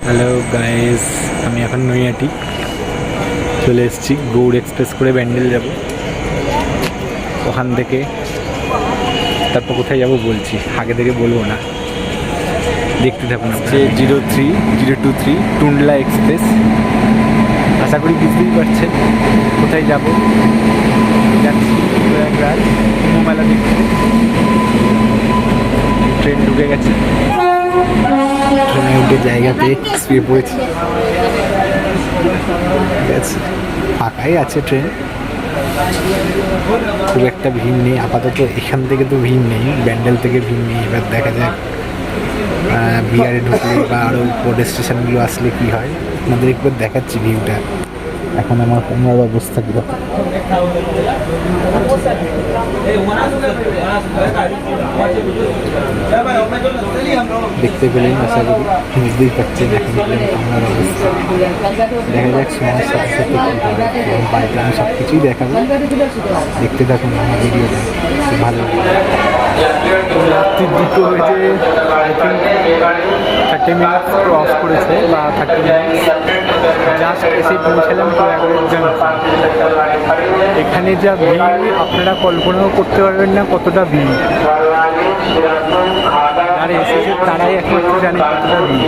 Hello guys, আমি এখন নৈহাটি চলে এসেছি। গৌড় এক্সপ্রেস করে ব্যান্ডেল যাব, ওখান থেকে তারপর কোথায় যাব বলছি, আগে থেকে বলবো না, দেখতে থাকুন। হচ্ছে 03023 টুন্ডলা এক্সপ্রেস। আশা করি বুঝতেই পারছেন কোথায় যাব। যাচ্ছি প্রয়াগরাজ কুম্ভ মেলা দেখতে। ট্রেন ঢুকে গেছে, ট্রেনে উঠে জায়গাতে শুয়ে পড়েছি। ফাঁকাই আছে ট্রেন, খুব একটা ভিড় নেই আপাতত। এখান থেকে তো ভিড় নেই, ব্যান্ডেল থেকে ভিড় নেই। এবার দেখা যাক বিহারে ঢুকলে বা আরও পরে স্টেশনগুলো আসলে কী হয়। আপনাদের একবার দেখাচ্ছি ভিউটা। এখন আমার কোমরের অবস্থা কীরকম। দেখতে পেলেন, আশা করি বুঝতেই পারছেন এখন কোমরের অবস্থা। দেখা যাক সময়ের সাথে সাথে কী হয়। এবং বাইরে আমি সব কিছুই দেখাবো, দেখতে থাকুন আমার ভিডিওটা, খুব ভালো লাগে। রাত্রি 2টো হয়েছে, আই থিঙ্ক 30 মিনিটস ক্রস করেছে বা 30 মিনিটস। জাস্ট এসে পৌঁছালাম প্রয়াগরাজ জংশন। এখানে যা ভিড় আপনারা কল্পনাও করতে পারবেন না কতটা ভিড়। আর এসেছে তারাই একমাত্র জানে কতটা ভিড়।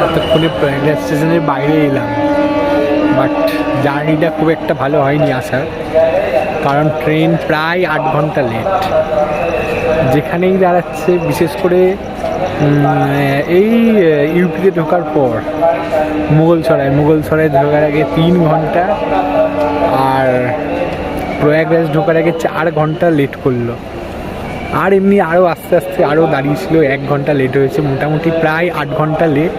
এতক্ষণে প্রয়াগরাজ স্টেশনের বাইরে এলাম, বাট জার্নিটা খুব একটা ভালো হয়নি আসার, কারণ ট্রেন প্রায় 8 ঘন্টা লেট। যেখানেই দাঁড়াচ্ছে, বিশেষ করে এই ইউপিতে ঢোকার পর মুঘলসরায় ঢোকার আগে 3 ঘন্টা, আর প্রয়াগরাজ ঢোকার আগে 4 ঘন্টা লেট করলো। আর এমনি আরও আস্তে আস্তে আরও দাঁড়িয়েছিল, 1 ঘন্টা লেট হয়েছে। মোটামুটি প্রায় 8 ঘন্টা লেট।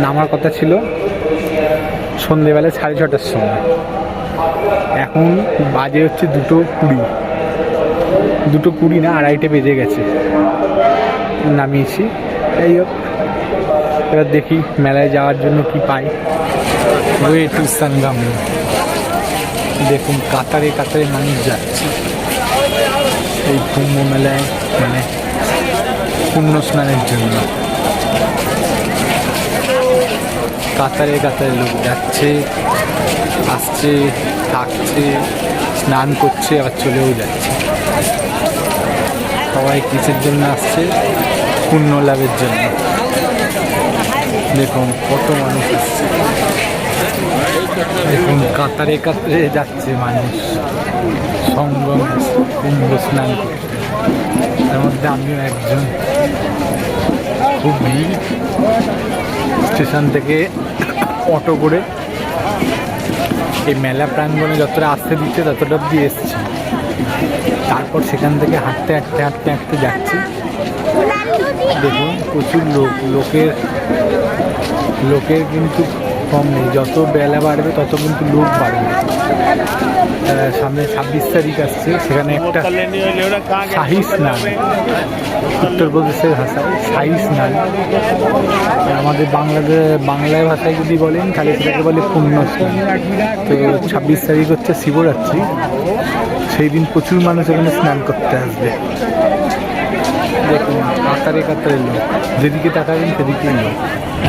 নামার কথা ছিল সন্ধেবেলা 6:30টার সময়, এখন বাজে হচ্ছে 2:20 না 2:30 বেজে গেছে। নামিয়েছি, এই হোক। এবার দেখি মেলায় যাওয়ার জন্য কি পাই। ওয়ে টু সঙ্গম। দেখুন কাতারে কাতারে মানুষ যাচ্ছে এই কুম্ভ মেলায়, মানে পুণ্য স্নানের জন্য। কাতারে কাতারে লোক যাচ্ছে, আসছে, থাকছে, স্নান করছে, আবার চলেও যাচ্ছে। সবাই কিসের জন্য আসছে? পুণ্য লাভের জন্য। দেখুন কত মানুষ আসছে, দেখুন কাতারে কাতারে যাচ্ছে মানুষ সঙ্গম কুম্ভ স্নান করতে। তার মধ্যে আমিও একজন। খুব ভিড়। স্টেশন থেকে অটো করে এই মেলা প্রাঙ্গণে যতটা আসতে দিচ্ছে ততটা অব্দি এসছি। তারপর সেখান থেকে হাঁটতে হাঁটতে হাঁটতে হাঁটতে যাচ্ছি। দেখুন প্রচুর লোকের কিন্তু কম নেই। যত বেলা বাড়বে তত কিন্তু লোক বাড়বে। সামনে 26 তারিখ আসছে, সেখানে একটা শাহী স্নান, উত্তরপ্রদেশের ভাষায় শাহী স্নান। আমাদের বাংলায় ভাষায় যদি বলেন তাহলে সেটাকে বলে পুণ্য স্নান। তো 26 তারিখ হচ্ছে শিবরাত্রি, সেই দিন প্রচুর মানুষ এখানে স্নান করতে আসবে। দেখুন কাতারে কাতারে লোক, যেদিকে তাকাবেন সেদিকেই লোক।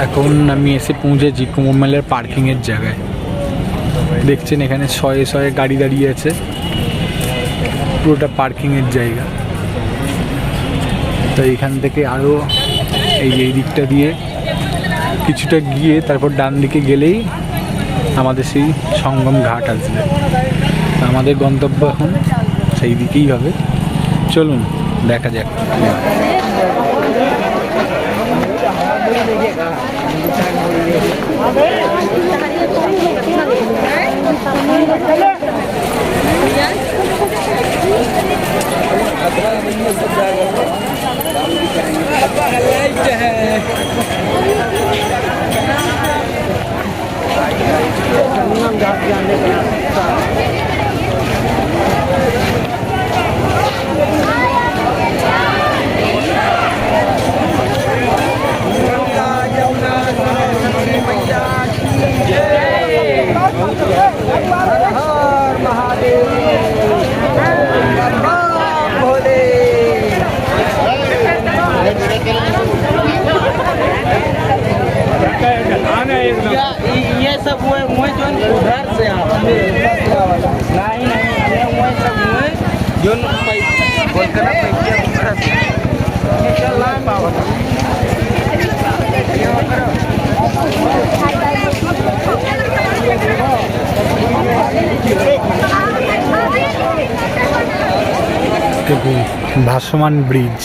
এখন আমি এসে পৌঁছেছি কুম্ভ মেলার পার্কিংয়ের জায়গায়। দেখছেন এখানে শয়ে শয়ে গাড়ি দাঁড়িয়ে আছে, পুরোটা পার্কিংয়ের জায়গা। তো এখান থেকে আরও এই দিকটা দিয়ে কিছুটা গিয়ে তারপর ডান দিকে গেলেই আমাদের সেই সঙ্গম ঘাট আসবে। আমাদের গন্তব্য এখন সেই দিকেই হবে। চলুন দেখা যাক। ये सब हुए जो उधर से नहीं ये हुए सब हुए जो बोलकर पैसा चल ना पाओ দেখুন ভাসমান ব্রিজ,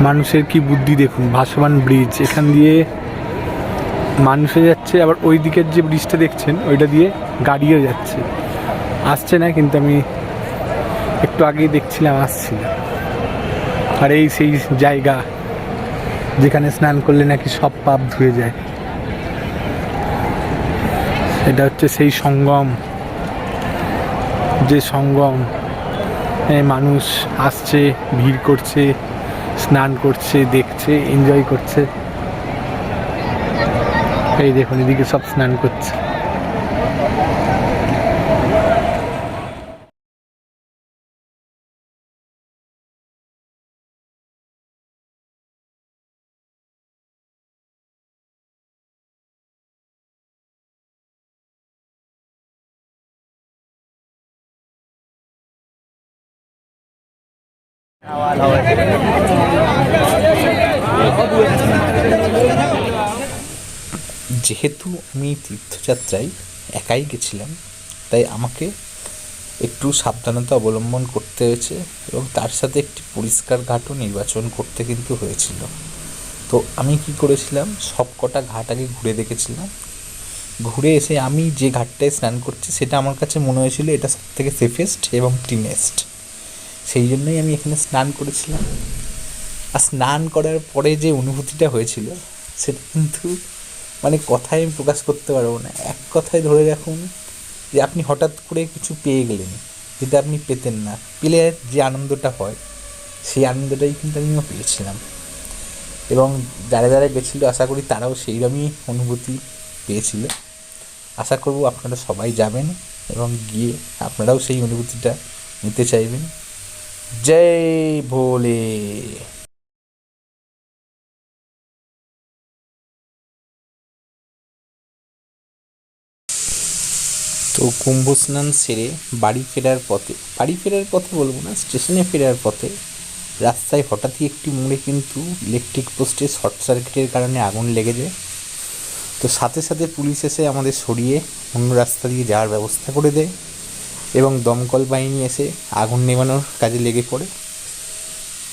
মানুষের কি বুদ্ধি দেখুন। ভাসমান ব্রিজ, এখান দিয়ে মানুষে যাচ্ছে, আবার ওই দিকের যে ব্রিজটা দেখছেন ওইটা দিয়ে গাড়িও যাচ্ছে, আসছে না কিন্তু আমি একটু আগেই দেখছিলাম আসছিল। আর এই সেই জায়গা যেখানে স্নান করলে নাকি সব পাপ ধুয়ে যায়। এটা হচ্ছে সেই সঙ্গম, যে সঙ্গম মানুষ আসছে, ভিড় করছে, স্নান করছে, দেখছে, এনজয় করছে। এই দেখুন এদিকে সব স্নান করছে। যেহেতু আমি তীর্থযাত্রায় একাই গেছিলাম, তাই আমাকে একটু সাবধানতা অবলম্বন করতে হয়েছে এবং তার সাথে একটি পরিষ্কার ঘাটও নির্বাচন করতে কিন্তু হয়েছিল। তো আমি কি করেছিলাম, সব কটা ঘাট আগে ঘুরে দেখেছিলাম। ঘুরে এসে আমি যে ঘাটটায় স্নান করছি সেটা আমার কাছে মনে হয়েছিল এটা সব থেকে সেফেস্ট এবং ক্লিনেস্ট, সেই জন্যই আমি এখানে স্নান করেছিলাম। আর স্নান করার পরে যে অনুভূতিটা হয়েছিল সেটা কিন্তু মানে কথায় আমি প্রকাশ করতে পারবো না। এক কথায় ধরে রাখুন যে আপনি হঠাৎ করে কিছু পেয়ে গেলেন যেটা আপনি পেতেন না, পেলে যে আনন্দটা হয় সেই আনন্দটাই কিন্তু আমিও পেয়েছিলাম। এবং যারা যারা গেছিলো আশা করি তারাও সেইরকমই অনুভূতি পেয়েছিল। আশা করব আপনারা সবাই যাবেন এবং গিয়ে আপনারাও সেই অনুভূতিটা নিতে চাইবেন। জয় ভোলে। তো কুম্ভ স্নান সেরে বাড়ি ফেরার পথে বলবো না, স্টেশনে ফেরার পথে রাস্তায় হঠাৎই একটি মোড়ে কিন্তু ইলেকট্রিক পোস্টে শর্ট সার্কিটের কারণে আগুন লেগে যায়। তো সাথে সাথে পুলিশ এসে আমাদের সরিয়ে অন্য রাস্তা দিয়ে যাওয়ার ব্যবস্থা করে দেয় এবং দমকল বাহিনী এসে আগুন নেভানোর কাজে লেগে পড়ে।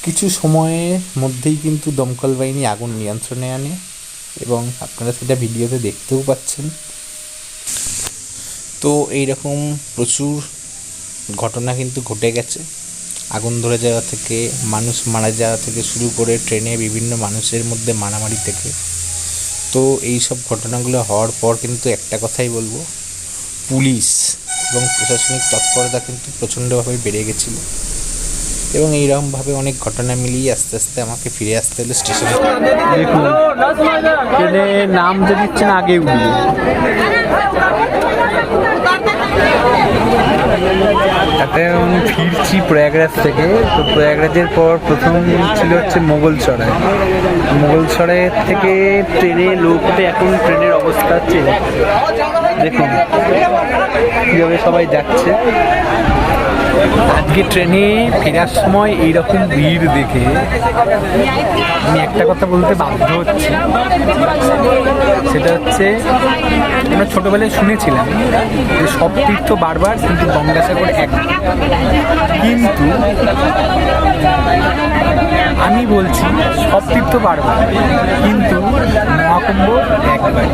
কিছু সময়ের মধ্যেই কিন্তু দমকল বাহিনী আগুন নিয়ন্ত্রণে আনে এবং আপনারা সেটা ভিডিওতে দেখতেও পাচ্ছেন। তো এইরকম প্রচুর ঘটনা কিন্তু ঘটে গেছে, আগুন ধরে যাওয়া থেকে, মানুষ মারা যাওয়া থেকে শুরু করে ট্রেনে বিভিন্ন মানুষের মধ্যে মারামারি থেকে। তো এই সব ঘটনাগুলো হওয়ার পর কিন্তু একটা কথাই বলবো, পুলিশ এবং প্রশাসনিক তৎপরতা কিন্তু প্রচণ্ডভাবে বেড়ে গেছিল এবং এইরকমভাবে অনেক ঘটনা মিলিয়ে আস্তে আস্তে আমাকে ফিরে আসতে হলো স্টেশনে। দেখুন ট্রেনে নামতে দিচ্ছে না, আগে উঠবে। এখন ফিরছি প্রয়াগরাজ থেকে। তো প্রয়াগরাজের পর প্রথম ছিল হচ্ছে মোগলসরাই। মোগলসরাইয়ের থেকে ট্রেনে লোক উঠে এখন ট্রেনের অবস্থা হচ্ছে দেখুন কীভাবে সবাই যাচ্ছে। আজকে ট্রেনে ফেরার সময় এইরকম ভিড় দেখে আমি একটা কথা বলতে বাধ্য হচ্ছি, সেটা হচ্ছে আমরা ছোটোবেলায় শুনেছিলাম যে সব তীর্থ বারবার কিন্তু গঙ্গাসাগর এক, কিন্তু আমি বলছি সব তীর্থ বারবার কিন্তু মহাকুম্ভ একবার।